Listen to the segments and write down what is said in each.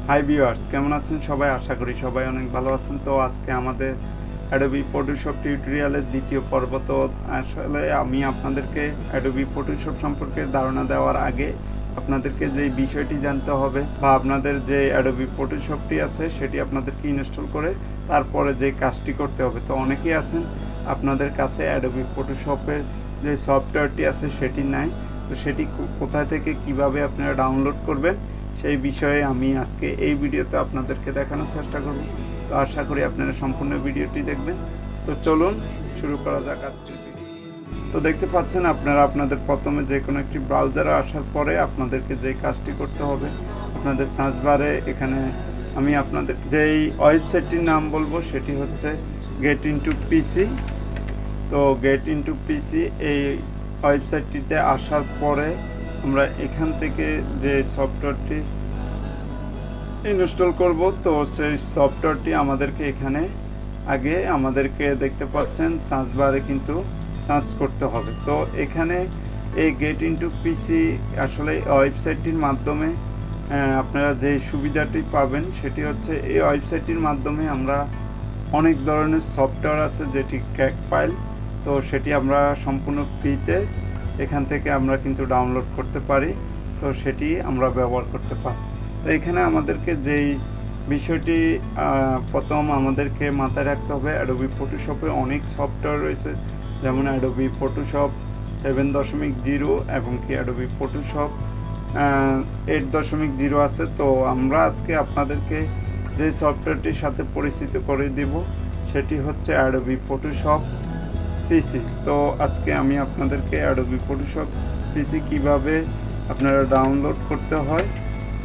Hi viewers, কেমন আছেন সবাই? আশা করি সবাই অনেক ভালো আছেন। তো আজকে আমাদের অ্যাডোবি ফটোশপ টিউটোরিয়ালের দ্বিতীয় পর্ব। তো আসলে আমি আপনাদেরকে অ্যাডোবি ফটোশপ সম্পর্কে ধারণা দেওয়ার আগে আপনাদেরকে যে বিষয়টি জানতে হবে বা আপনাদের যে অ্যাডোবি ফটোশপটি আছে সেটি আপনাদেরকে ইনস্টল করে তারপরে যে কাজটি করতে হবে। তো অনেকেই আছেন আপনাদের কাছে অ্যাডোবি ফটোশপের যে সফটওয়্যারটি আছে সেটি নাই, তো সেটি কোথায় থেকে কিভাবে আপনারা ডাউনলোড করবেন সেই বিষয়ে আমি আজকে এই ভিডিওতে আপনাদেরকে দেখানোর চেষ্টা করব। তো আশা করি আপনারা সম্পূর্ণ ভিডিওটি দেখবেন। তো চলুন শুরু করা যাক আজকের ভিডিও। তো দেখতে পাচ্ছেন আপনারা আপনাদের প্রথমে যে কোনো একটি ব্রাউজারে আসার পরে আপনাদেরকে যে কাজটি করতে হবে, আপনাদের সার্চ বারে এখানে আমি আপনাদের যেই ওয়েবসাইটটির নাম বলবো সেটি হচ্ছে গেট ইনটু পিসি। তো গেট ইনটু পিসি এই ওয়েবসাইটটিতে আসার পরে আমরা এখান থেকে যে সফটওয়্যারটি ইনস্টল করব, তো সেই সফটওয়্যারটি আমাদেরকে এখানে আগে আমাদেরকে দেখতে পাচ্ছেন সার্চ বারে কিন্তু সার্চ করতে হবে। তো এখানে এই গেট ইনটু পিসি আসলে ওয়েবসাইটটির মাধ্যমে আপনারা যে সুবিধাটি পাবেন সেটি হচ্ছে এই ওয়েবসাইটটির মাধ্যমে আমরা অনেক ধরনের সফটওয়্যার আছে যেটি ক্র্যাক ফাইল, তো সেটি আমরা সম্পূর্ণ ফ্রিতে এখান থেকে আমরা কিন্তু ডাউনলোড করতে পারি, তো সেটি আমরা ব্যবহার করতে পারি। তো এখানে আমাদেরকে যেই বিষয়টি প্রথম আমাদেরকে মাথায় রাখতে হবে, অ্যাডোবি ফটোশপে অনেক সফটওয়্যার রয়েছে, যেমন অ্যাডোবি ফটোশপ 7.0 এবং কি অ্যাডোবি ফটোশপ 8.0 আছে। তো আমরা আজকে আপনাদেরকে যে সফটওয়্যারটির সাথে পরিচিত করে দিব সেটি হচ্ছে অ্যাডোবি ফটোশপ সিসি। তো আজকে আমি আপনাদেরকে অ্যাডোবি ফটোশপ সিসি কিভাবে আপনারা ডাউনলোড করতে হয়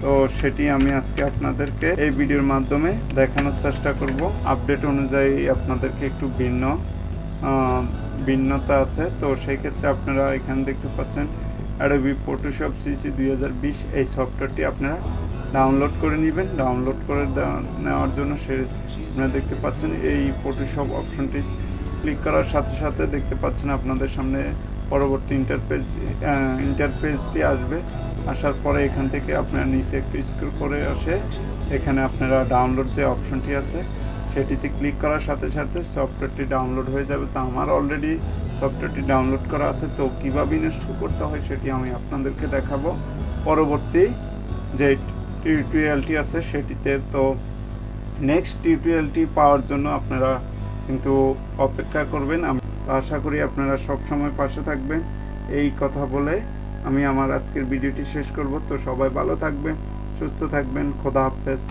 তো সেটি আমি আজকে আপনাদেরকে এই ভিডিওর মাধ্যমে দেখানোর চেষ্টা করব। আপডেট অনুযায়ী আপনাদেরকে একটু ভিন্নতা আছে, তো সেই ক্ষেত্রে আপনারা এখানে দেখতে পাচ্ছেন অ্যাডোবি ফটোশপ সিসি 2020 এই সফটওয়্যারটি আপনারা ডাউনলোড করে নেবেন। ডাউনলোড করে নেওয়ার জন্য আপনারা দেখতে পাচ্ছেন এই ফটোশপ অপশনটি ক্লিক করার সাথে সাথে দেখতে পাচ্ছেন আপনাদের সামনে পরবর্তী ইন্টারফেসটি আসবে। আসার পরে এখান থেকে আপনারা নিচে একটু স্ক্রল করে আসে এখানে আপনারা ডাউনলোড যে অপশনটি আছে সেটিতে ক্লিক করার সাথে সাথে সফটওয়্যারটি ডাউনলোড হয়ে যাবে। তো আমার অলরেডি সফটওয়্যারটি ডাউনলোড করা আছে, তো কীভাবে ইনস্টল করতে হয় সেটি আমি আপনাদেরকে দেখাবো পরবর্তী যে টিউটোরিয়ালটি আছে সেটিতে। তো নেক্সট টিউটোরিয়ালটি পাওয়ার জন্য আপনারা কিন্তু অপেক্ষা করবেন। আমি আশা করি আপনারা সব সময় পাশে থাকবেন। এই কথা বলে আমি আমার আজকের ভিডিওটি শেষ করব। তো সবাই ভালো থাকবেন, সুস্থ থাকবেন, খোদা হাফেজ।